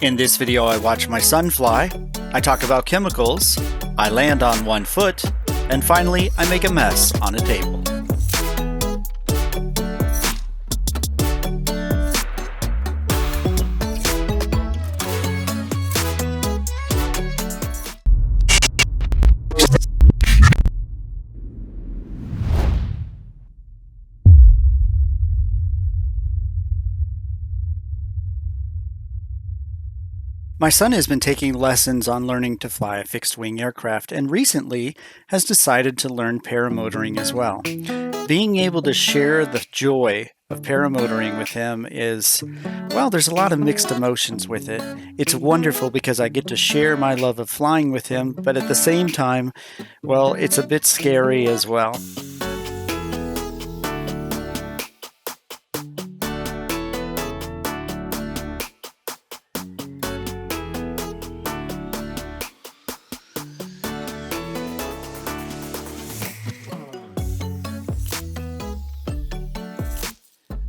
In this video, I watch my son fly, I talk about chemicals, I land on one foot, and finally, I make a mess on a table. My son has been taking lessons on learning to fly a fixed-wing aircraft and recently has decided to learn paramotoring as well. Being able to share the joy of paramotoring with him is, well, there's a lot of mixed emotions with it. It's wonderful because I get to share my love of flying with him, but at the same time, well, it's a bit scary as well.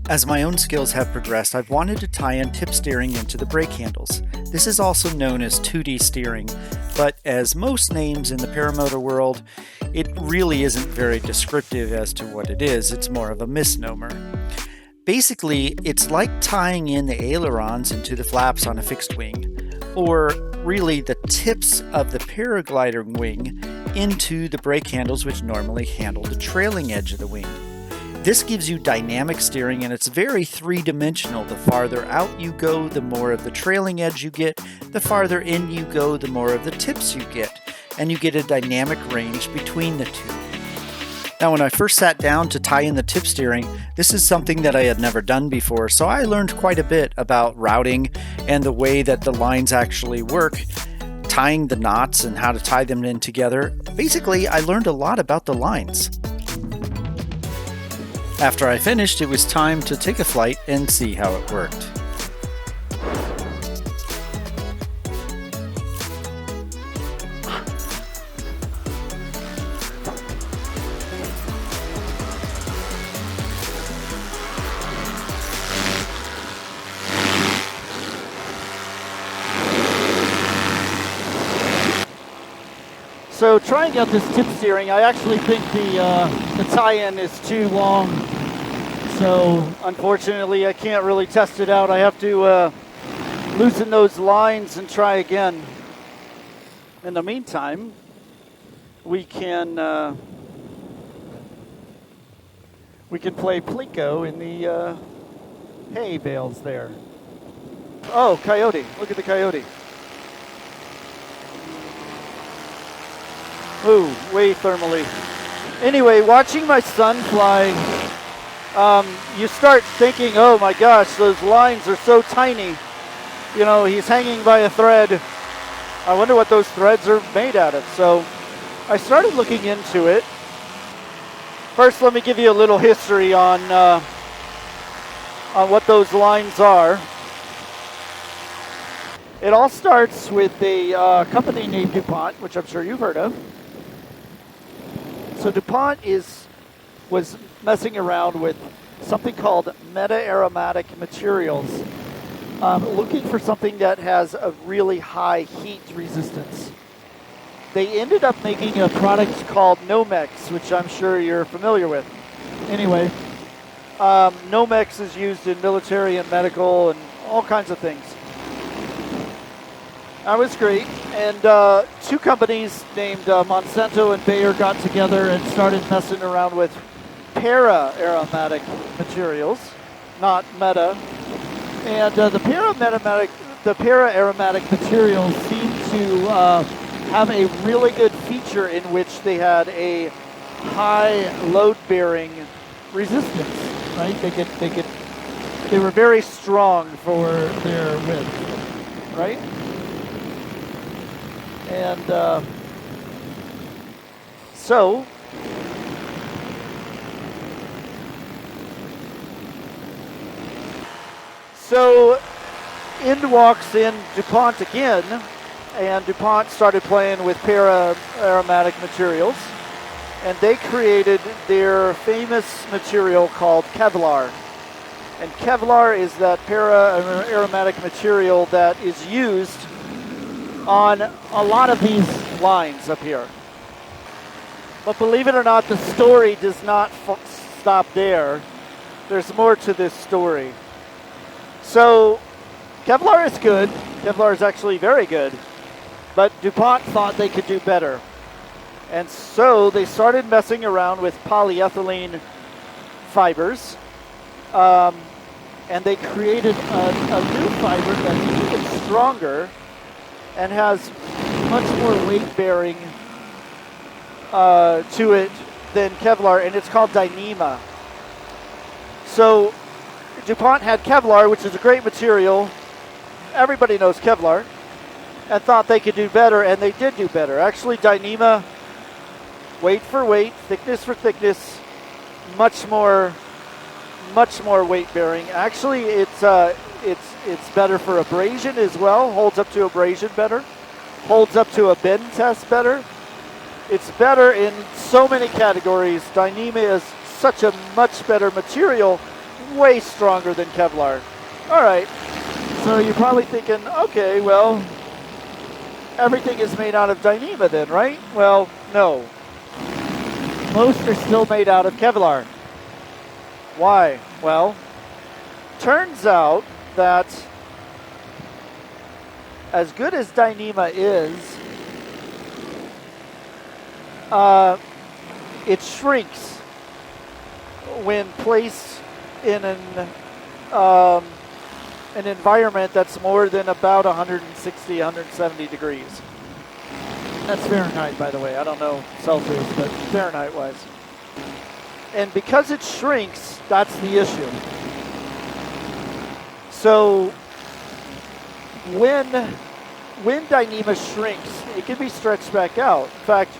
As my own skills have progressed, I've wanted to tie in tip steering into the brake handles. This is also known as 2D steering, but as most names in the paramotor world, it really isn't very descriptive as to what it is. It's more of a misnomer. Basically, it's like tying in the ailerons into the flaps on a fixed wing, or really the tips of the paraglider wing into the brake handles, which normally handle the trailing edge of the wing. This gives you dynamic steering, and it's very three-dimensional. The farther out you go, the more of the trailing edge you get. The farther in you go, the more of the tips you get. And you get a dynamic range between the two. Now, when I first sat down to tie in the tip steering, this is something that I had never done before, so I learned quite a bit about routing and the way that the lines actually work, tying the knots and how to tie them in together. Basically, I learned a lot about the lines. After I finished, it was time to take a flight and see how it worked. So trying out this tip steering, I actually think the tie-in is too long. So unfortunately, I can't really test it out. I have to loosen those lines and try again. In the meantime, we can play Plinko in the hay bales there. Oh, coyote! Look at the coyote. Ooh, way thermally. Anyway, watching my son fly, you start thinking, oh my gosh, those lines are so tiny. You know, he's hanging by a thread. I wonder what those threads are made out of. So I started looking into it. First, let me give you a little history on what those lines are. It all starts with a company named DuPont, which I'm sure you've heard of. So DuPont was messing around with something called meta-aromatic materials, looking for something that has a really high heat resistance. They ended up making a product called Nomex, which I'm sure you're familiar with. Anyway, Nomex is used in military and medical and all kinds of things. That was great, and two companies named Monsanto and Bayer got together and started messing around with para-aromatic materials, not meta. And the para-aromatic materials seem to have a really good feature in which they had a high load-bearing resistance. Right? They were very strong for their width. Right? And so in walks in DuPont again, and DuPont started playing with para-aromatic materials, and they created their famous material called Kevlar. And Kevlar is that para-aromatic material that is used on a lot of these lines up here. But believe it or not, the story does not stop there. There's more to this story. So Kevlar is good. Kevlar is actually very good. But DuPont thought they could do better. And so they started messing around with polyethylene fibers. And they created a new fiber that's even stronger and has much more weight bearing to it than Kevlar, and it's called Dyneema. So DuPont had Kevlar, which is a great material. Everybody knows Kevlar, and thought they could do better, and they did do better. Actually, Dyneema, weight for weight, thickness for thickness, much more weight bearing. Actually, it's better for abrasion as well. Holds up to abrasion better. Holds up to a bend test better. It's better in so many categories. Dyneema is such a much better material, way stronger than Kevlar. All right, so you're probably thinking, okay, well, everything is made out of Dyneema then, right? Well, no. Most are still made out of Kevlar. Why? Well, turns out that as good as Dyneema is, it shrinks when placed in an environment that's more than about 160, 170 degrees. That's Fahrenheit, by the way. I don't know Celsius, but Fahrenheit-wise. And because it shrinks, that's the issue. So when Dyneema shrinks, it can be stretched back out. In fact,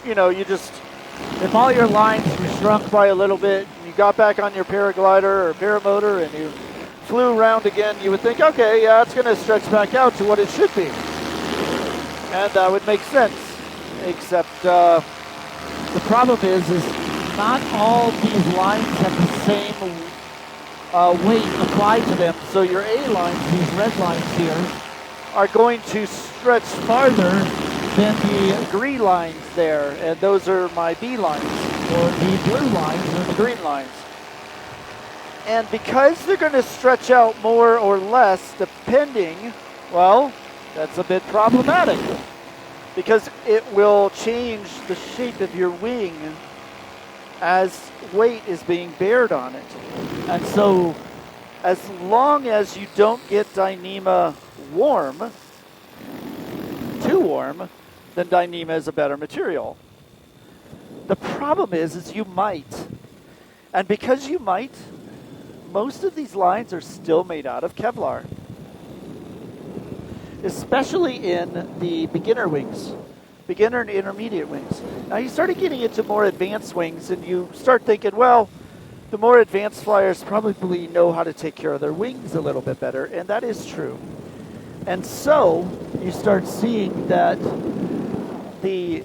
if all your lines were shrunk by a little bit, and you got back on your paraglider or paramotor and you flew around again, you would think, okay, yeah, it's going to stretch back out to what it should be. And that would make sense. Except the problem is not all these lines have the same weight applied to them. So your A lines, these red lines here, are going to stretch farther than the green lines there. And those are my B lines, or the blue lines, or the green lines. And because they're going to stretch out more or less depending, well, that's a bit problematic. Because it will change the shape of your wing as weight is being bared on it. And so, as long as you don't get Dyneema warm, too warm, then Dyneema is a better material. The problem is you might. And because you might, most of these lines are still made out of Kevlar. Especially in the beginner wings, beginner and intermediate wings. Now you started getting into more advanced wings and you start thinking, well, the more advanced flyers probably know how to take care of their wings a little bit better, and that is true. And so you start seeing that the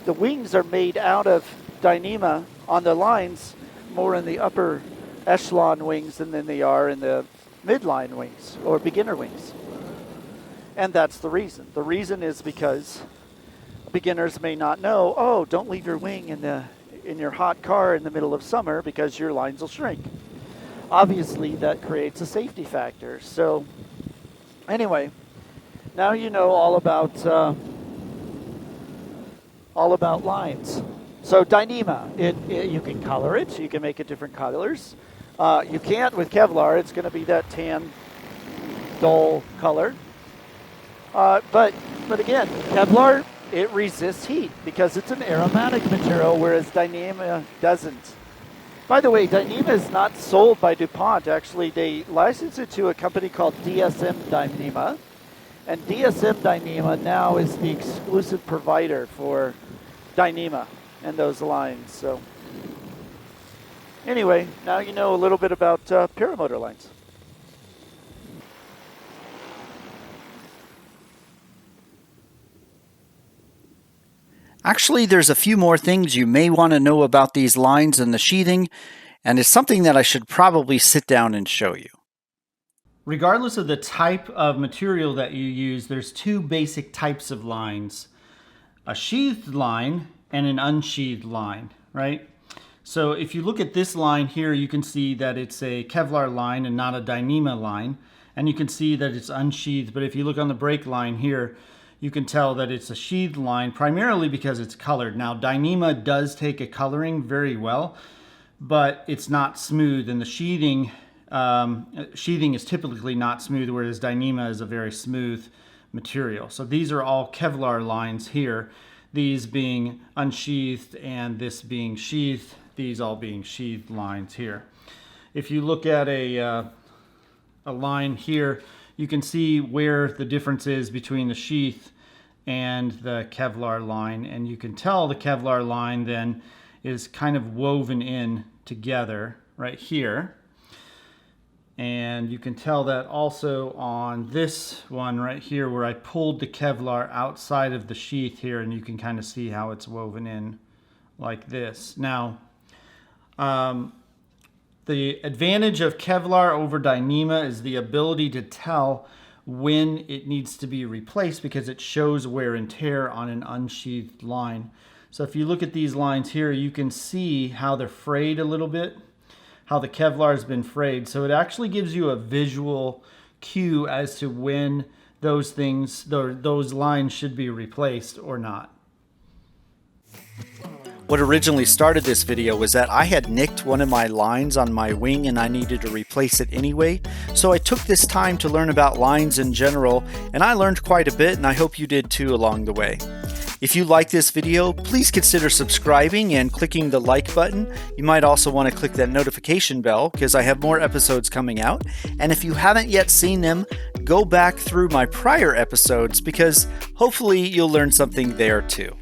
wings are made out of Dyneema on the lines more in the upper echelon wings than they are in the midline wings or beginner wings. And that's the reason. The reason is because beginners may not know, oh, don't leave your wing in your hot car in the middle of summer because your lines will shrink. Obviously, that creates a safety factor. So anyway, now you know all about lines. So Dyneema, you can color it. You can make it different colors. You can't with Kevlar. It's going to be that tan, dull color. But again, Kevlar, it resists heat because it's an aromatic material, whereas Dyneema doesn't. By the way, Dyneema is not sold by DuPont. Actually, they license it to a company called DSM Dyneema. And DSM Dyneema now is the exclusive provider for Dyneema and those lines. So anyway, now you know a little bit about paramotor lines. Actually, there's a few more things you may want to know about these lines and the sheathing, and it's something that I should probably sit down and show you. Regardless of the type of material that you use, there's two basic types of lines: a sheathed line and an unsheathed line, right? So if you look at this line here, you can see that it's a Kevlar line and not a Dyneema line. And you can see that it's unsheathed, but if you look on the brake line here, you can tell that it's a sheathed line, primarily because it's colored. Now, Dyneema does take a coloring very well, but it's not smooth, and the sheathing is typically not smooth, whereas Dyneema is a very smooth material. So these are all Kevlar lines here, these being unsheathed and this being sheathed, these all being sheathed lines here. If you look at a line here, you can see where the difference is between the sheath and the Kevlar line, and you can tell the Kevlar line then is kind of woven in together right here. And you can tell that also on this one right here, where I pulled the Kevlar outside of the sheath here, and you can kind of see how it's woven in like this. Now, the advantage of Kevlar over Dyneema is the ability to tell when it needs to be replaced, because it shows wear and tear on an unsheathed line. So if you look at these lines here, you can see how they're frayed a little bit, how the Kevlar has been frayed. So it actually gives you a visual cue as to when those lines should be replaced or not. What originally started this video was that I had nicked one of my lines on my wing and I needed to replace it anyway. So I took this time to learn about lines in general, and I learned quite a bit, and I hope you did too along the way. If you like this video, please consider subscribing and clicking the like button. You might also want to click that notification bell because I have more episodes coming out. And if you haven't yet seen them, go back through my prior episodes because hopefully you'll learn something there too.